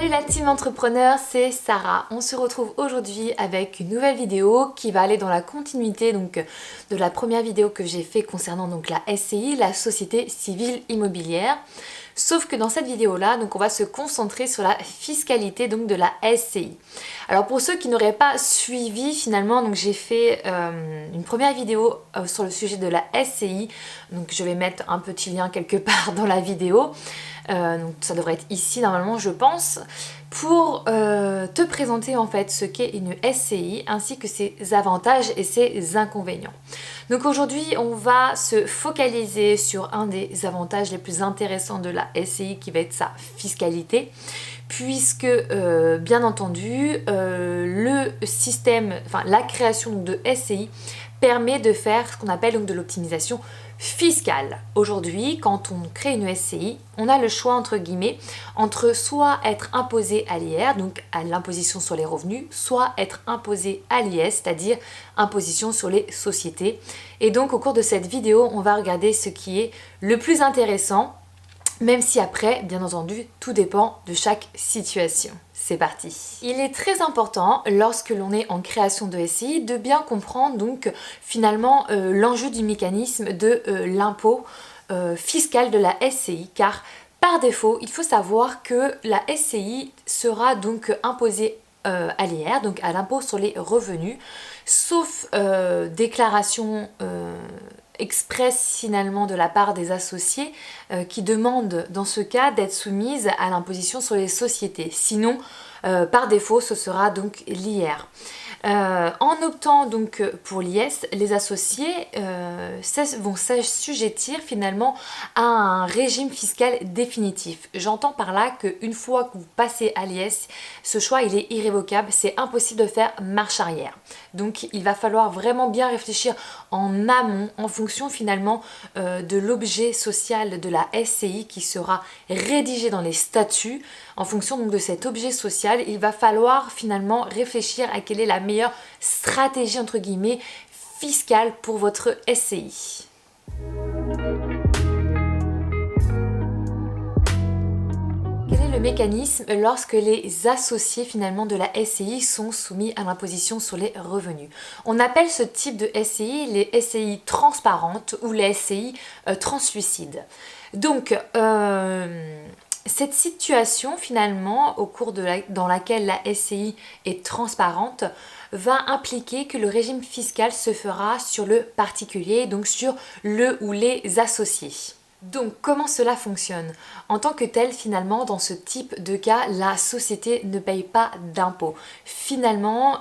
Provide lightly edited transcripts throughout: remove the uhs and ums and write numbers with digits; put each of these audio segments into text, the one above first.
Salut la team entrepreneur, c'est Sarah. On se retrouve aujourd'hui avec une nouvelle vidéo qui va aller dans la continuité de la première vidéo que j'ai fait concernant la SCI, la Société Civile Immobilière. Sauf que dans cette vidéo-là, on va se concentrer sur la fiscalité de la SCI. Alors pour ceux qui n'auraient pas suivi finalement, j'ai fait une première vidéo sur le sujet de la SCI. Donc je vais mettre un petit lien quelque part dans la vidéo. Donc ça devrait être ici normalement je pense, pour te présenter en fait ce qu'est une SCI ainsi que ses avantages et ses inconvénients. Donc aujourd'hui on va se focaliser sur un des avantages les plus intéressants de la SCI qui va être sa fiscalité, puisque bien entendu le système, la création de SCI permet de faire ce qu'on appelle de l'optimisation fiscale. Aujourd'hui, quand on crée une SCI, on a le choix entre guillemets entre soit être imposé à l'IR, donc à l'imposition sur les revenus, soit être imposé à l'IS, c'est-à-dire imposition sur les sociétés. Et donc au cours de cette vidéo, on va regarder ce qui est le plus intéressant, même si après, bien entendu, tout dépend de chaque situation. C'est parti. Il est très important lorsque l'on est en création de SCI de bien comprendre finalement l'enjeu du mécanisme de l'impôt fiscal de la SCI, car par défaut, il faut savoir que la SCI sera imposée à l'IR, donc à l'impôt sur les revenus, sauf déclaration express finalement de la part des associés qui demandent dans ce cas d'être soumises à l'imposition sur les sociétés. Sinon, par défaut, ce sera l'IR. En optant pour l'IS, les associés vont s'assujettir finalement à un régime fiscal définitif. J'entends par là qu'une fois que vous passez à l'IS, ce choix il est irrévocable, c'est impossible de faire marche arrière. Donc il va falloir vraiment bien réfléchir en amont, en fonction finalement de l'objet social de la SCI qui sera rédigé dans les statuts. En fonction de cet objet social, il va falloir finalement réfléchir à quelle est la meilleure stratégie entre guillemets fiscale pour votre SCI. Quel est le mécanisme lorsque les associés finalement de la SCI sont soumis à l'imposition sur les revenus? On appelle ce type de SCI les SCI transparentes ou les SCI translucides. Donc, cette situation finalement dans laquelle la SCI est transparente va impliquer que le régime fiscal se fera sur le particulier, donc sur le ou les associés. Donc comment cela fonctionne? En tant que tel finalement dans ce type de cas la société ne paye pas d'impôt. Finalement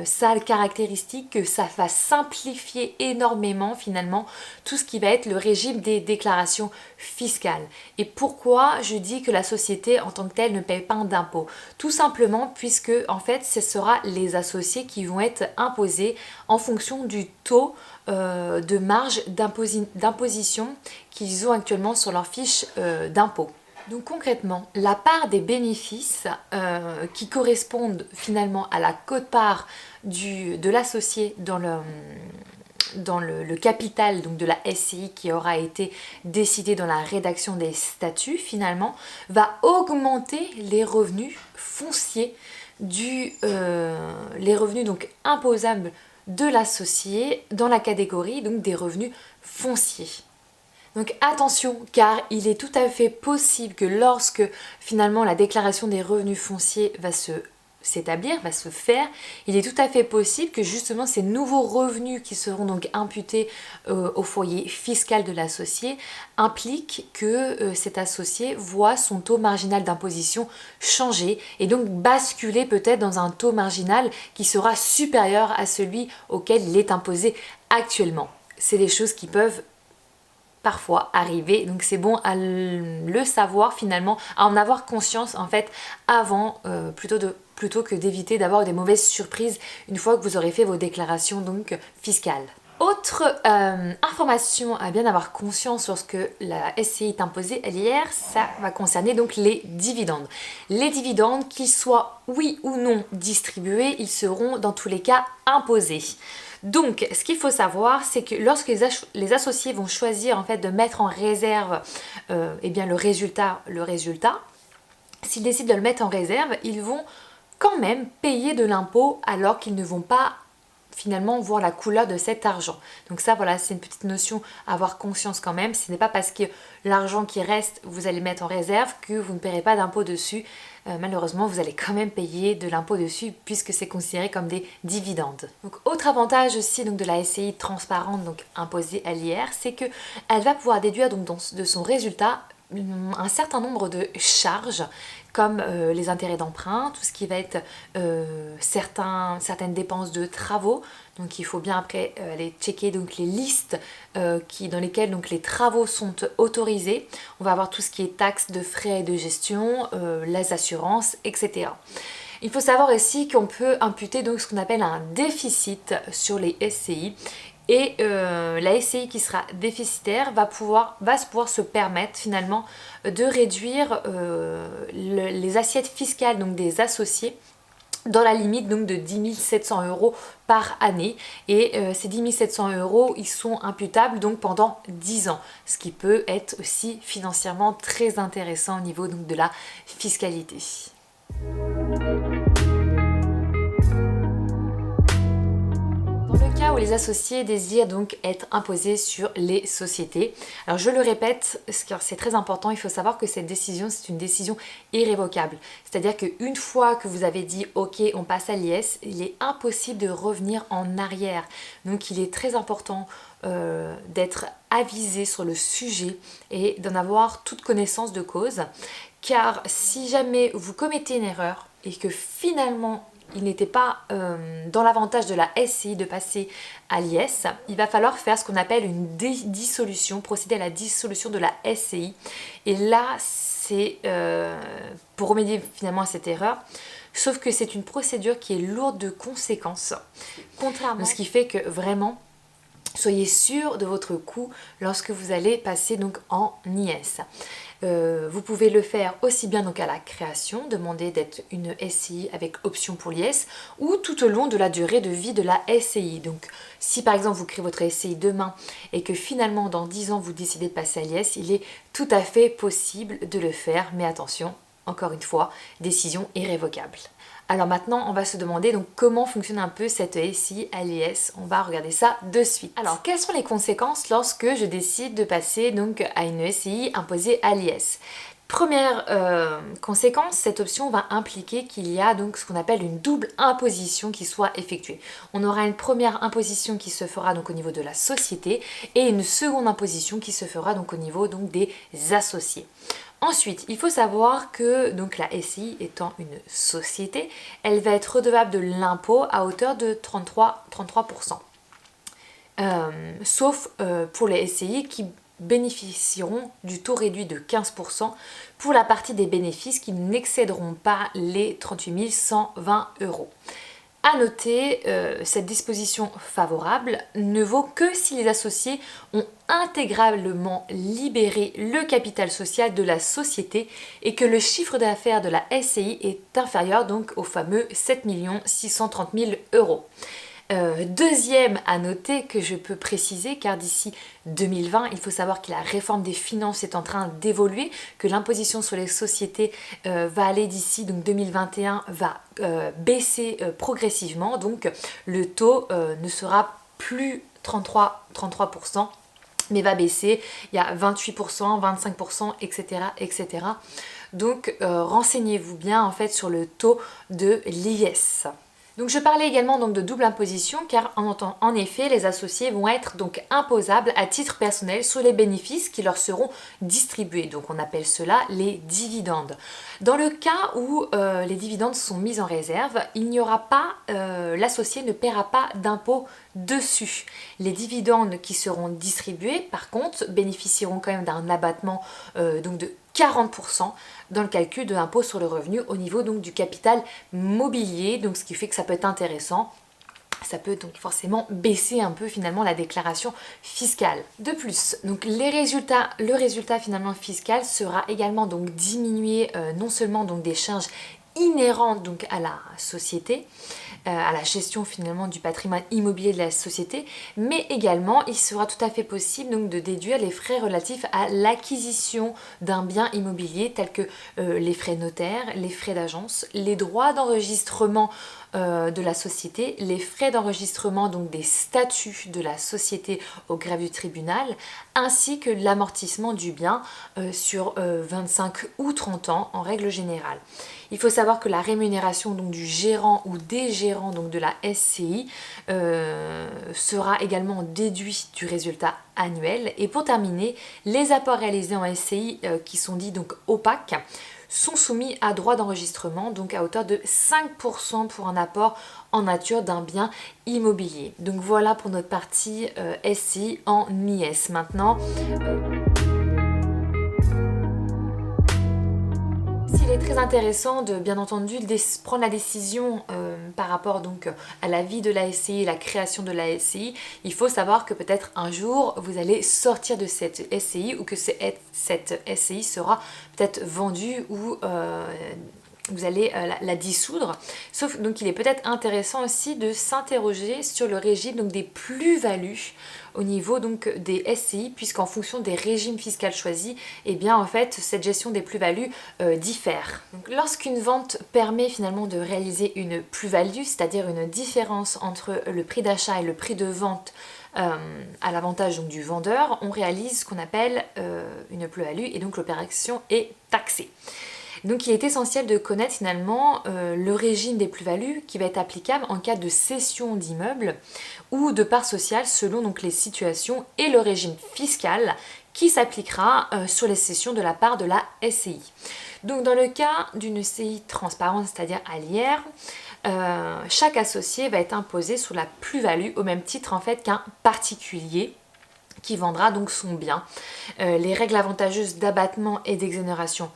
ça a la caractéristique que ça va simplifier énormément finalement tout ce qui va être le régime des déclarations fiscales. Et pourquoi je dis que la société en tant que telle ne paye pas d'impôt? Tout simplement puisque en fait ce sera les associés qui vont être imposés en fonction du taux de marge d'imposition qu'ils ont actuellement sur leur fiche d'impôt. Donc concrètement, la part des bénéfices qui correspondent finalement à la quote-part de l'associé dans le capital de la SCI qui aura été décidé dans la rédaction des statuts finalement va augmenter les revenus fonciers les revenus imposables de l'associé dans la catégorie des revenus fonciers. Donc attention, car il est tout à fait possible que lorsque finalement la déclaration des revenus fonciers va se faire, il est tout à fait possible que justement ces nouveaux revenus qui seront imputés au foyer fiscal de l'associé impliquent que cet associé voit son taux marginal d'imposition changer et donc basculer peut-être dans un taux marginal qui sera supérieur à celui auquel il est imposé actuellement. C'est des choses qui peuvent parfois arriver, donc c'est bon à le savoir finalement, à en avoir conscience en fait avant plutôt que d'éviter d'avoir des mauvaises surprises une fois que vous aurez fait vos déclarations fiscales. Autre information à bien avoir conscience lorsque la SCI est imposée à l'IR, ça va concerner les dividendes. Les dividendes, qu'ils soient oui ou non distribués, ils seront dans tous les cas imposés. Donc, ce qu'il faut savoir, c'est que lorsque les associés vont choisir en fait de mettre en réserve le résultat, s'ils décident de le mettre en réserve, ils vont quand même payer de l'impôt alors qu'ils ne vont pas finalement voir la couleur de cet argent. Donc ça voilà, c'est une petite notion à avoir conscience quand même. Ce n'est pas parce que l'argent qui reste, vous allez le mettre en réserve que vous ne paierez pas d'impôt dessus. Malheureusement, vous allez quand même payer de l'impôt dessus puisque c'est considéré comme des dividendes. Donc autre avantage aussi donc, de la SCI transparente, donc imposée à l'IR, c'est qu'elle va pouvoir déduire donc, de son résultat un certain nombre de charges comme les intérêts d'emprunt, tout ce qui va être certaines dépenses de travaux. Donc il faut bien après aller checker donc, les listes dans lesquelles donc, les travaux sont autorisés. On va avoir tout ce qui est taxes de frais de gestion, les assurances, etc. Il faut savoir aussi qu'on peut imputer donc, ce qu'on appelle un déficit sur les SCI. Et la SCI qui sera déficitaire va pouvoir se permettre finalement de réduire les assiettes fiscales donc des associés dans la limite donc de 10 700 € par année. Et ces 10 700 €, ils sont imputables donc pendant 10 ans, ce qui peut être aussi financièrement très intéressant au niveau donc de la fiscalité. Où les associés désirent donc être imposés sur les sociétés. Alors je le répète, car c'est très important, il faut savoir que cette décision, c'est une décision irrévocable. C'est-à-dire qu'une fois que vous avez dit ok, on passe à l'IS, il est impossible de revenir en arrière. Donc il est très important d'être avisé sur le sujet et d'en avoir toute connaissance de cause. Car si jamais vous commettez une erreur et que finalement il n'était pas dans l'avantage de la SCI de passer à l'IS, il va falloir faire ce qu'on appelle une dissolution, procéder à la dissolution de la SCI. Et là, c'est pour remédier finalement à cette erreur, sauf que c'est une procédure qui est lourde de conséquences. Contrairement, ce qui fait que vraiment, soyez sûr de votre coût lorsque vous allez passer donc en IS. Vous pouvez le faire aussi bien donc à la création, demander d'être une SCI avec option pour l'IS, ou tout au long de la durée de vie de la SCI. Donc si par exemple vous créez votre SCI demain et que finalement dans 10 ans vous décidez de passer à l'IS, il est tout à fait possible de le faire, mais attention, encore une fois, décision irrévocable. Alors maintenant, on va se demander donc comment fonctionne un peu cette SCI à l'IS. On va regarder ça de suite. Alors, quelles sont les conséquences lorsque je décide de passer donc à une SCI imposée à l'IS? Première conséquence, cette option va impliquer qu'il y a donc ce qu'on appelle une double imposition qui soit effectuée. On aura une première imposition qui se fera donc au niveau de la société et une seconde imposition qui se fera donc au niveau donc des associés. Ensuite, il faut savoir que donc la SCI étant une société, elle va être redevable de l'impôt à hauteur de 33%. Sauf pour les SCI qui bénéficieront du taux réduit de 15% pour la partie des bénéfices qui n'excéderont pas les 38 120 €. À noter, cette disposition favorable ne vaut que si les associés ont intégralement libéré le capital social de la société et que le chiffre d'affaires de la SCI est inférieur donc au fameux 7 630 000 €. Deuxième à noter que je peux préciser, car d'ici 2020, il faut savoir que la réforme des finances est en train d'évoluer, que l'imposition sur les sociétés va aller d'ici donc 2021, va baisser progressivement, donc le taux ne sera plus 33%, mais va baisser, il y a 28%, 25%, etc. etc. Donc renseignez-vous bien en fait sur le taux de l'IS. Donc je parlais également donc de double imposition car en effet les associés vont être donc imposables à titre personnel sur les bénéfices qui leur seront distribués. Donc on appelle cela les dividendes. Dans le cas où les dividendes sont mis en réserve, il n'y aura pas, l'associé ne paiera pas d'impôt dessus. Les dividendes qui seront distribués par contre bénéficieront quand même d'un abattement donc de 40% dans le calcul de l'impôt sur le revenu au niveau donc du capital mobilier, donc ce qui fait que ça peut être intéressant. Ça peut donc forcément baisser un peu finalement la déclaration fiscale. De plus, donc le résultat finalement fiscal sera également donc diminué non seulement donc des charges inhérente donc à la société, à la gestion finalement du patrimoine immobilier de la société, mais également il sera tout à fait possible donc de déduire les frais relatifs à l'acquisition d'un bien immobilier tels que les frais notaires, les frais d'agence, les droits d'enregistrement de la société, les frais d'enregistrement donc des statuts de la société au greffe du tribunal, ainsi que l'amortissement du bien sur 25 ou 30 ans en règle générale. Il faut savoir que la rémunération donc, du gérant ou des gérants donc, de la SCI sera également déduite du résultat annuel. Et pour terminer, les apports réalisés en SCI qui sont dits donc opaques sont soumis à droit d'enregistrement, donc à hauteur de 5% pour un apport en nature d'un bien immobilier. Donc voilà pour notre partie SCI en IS. Maintenant, il est très intéressant de bien entendu prendre la décision par rapport donc à la vie de la SCI, la création de la SCI. Il faut savoir que peut-être un jour vous allez sortir de cette SCI ou que cette SCI sera peut-être vendue ou vous allez la dissoudre. Sauf donc il est peut-être intéressant aussi de s'interroger sur le régime donc des plus-values au niveau donc des SCI, puisqu'en fonction des régimes fiscaux choisis, et bien en fait cette gestion des plus-values diffère. Donc, lorsqu'une vente permet finalement de réaliser une plus-value, c'est-à-dire une différence entre le prix d'achat et le prix de vente à l'avantage donc du vendeur, on réalise ce qu'on appelle une plus-value et donc l'opération est taxée. Donc il est essentiel de connaître finalement le régime des plus-values qui va être applicable en cas de cession d'immeubles ou de parts sociales selon donc les situations et le régime fiscal qui s'appliquera sur les cessions de la part de la SCI. Donc dans le cas d'une SCI transparente, c'est-à-dire à l'IR, chaque associé va être imposé sur la plus-value au même titre en fait qu'un particulier qui vendra donc son bien. Les règles avantageuses d'abattement et d'exonération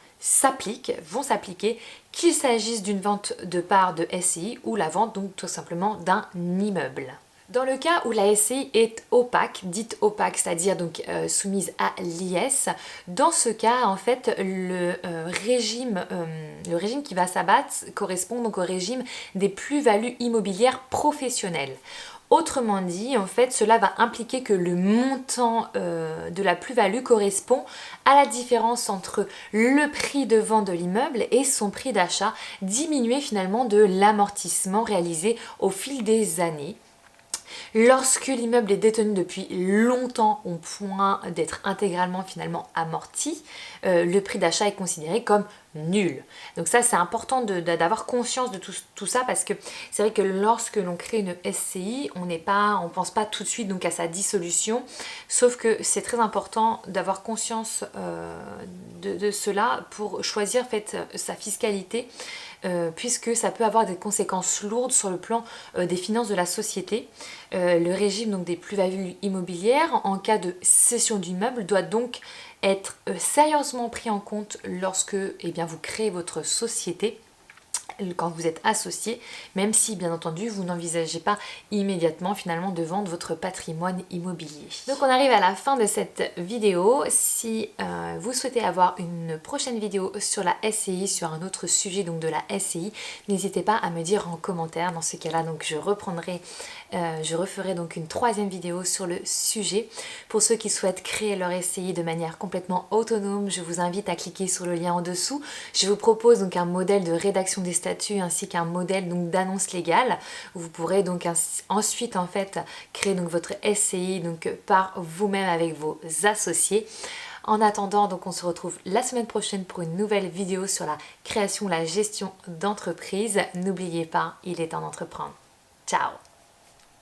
vont s'appliquer qu'il s'agisse d'une vente de parts de SCI ou la vente donc tout simplement d'un immeuble. Dans le cas où la SCI est opaque, dite opaque, c'est-à-dire donc soumise à l'IS, dans ce cas en fait le régime qui va s'abattre correspond donc au régime des plus-values immobilières professionnelles. Autrement dit, en fait, cela va impliquer que le montant de la plus-value correspond à la différence entre le prix de vente de l'immeuble et son prix d'achat, diminué finalement de l'amortissement réalisé au fil des années. Lorsque l'immeuble est détenu depuis longtemps au point d'être intégralement finalement amorti, le prix d'achat est considéré comme nul. Donc ça c'est important d'avoir conscience de tout ça parce que c'est vrai que lorsque l'on crée une SCI, on pense pas tout de suite donc à sa dissolution, sauf que c'est très important d'avoir conscience de cela pour choisir en fait, sa fiscalité puisque ça peut avoir des conséquences lourdes sur le plan des finances de la société. Le régime donc, des plus-values immobilières en cas de cession d'immeuble doit donc être sérieusement pris en compte lorsque vous créez votre société, quand vous êtes associé, même si bien entendu vous n'envisagez pas immédiatement finalement de vendre votre patrimoine immobilier. Donc on arrive à la fin de cette vidéo. Si vous souhaitez avoir une prochaine vidéo sur la SCI, sur un autre sujet donc de la SCI, n'hésitez pas à me dire en commentaire. Dans ce cas-là, donc je referai donc une troisième vidéo sur le sujet. Pour ceux qui souhaitent créer leur SCI de manière complètement autonome, je vous invite à cliquer sur le lien en dessous. Je vous propose donc un modèle de rédaction des statuts ainsi qu'un modèle donc d'annonce légale. Vous pourrez donc ensuite en fait créer donc votre SCI donc par vous-même avec vos associés. En attendant, donc on se retrouve la semaine prochaine pour une nouvelle vidéo sur la création, la gestion d'entreprise. N'oubliez pas, il est temps d'entreprendre. Ciao!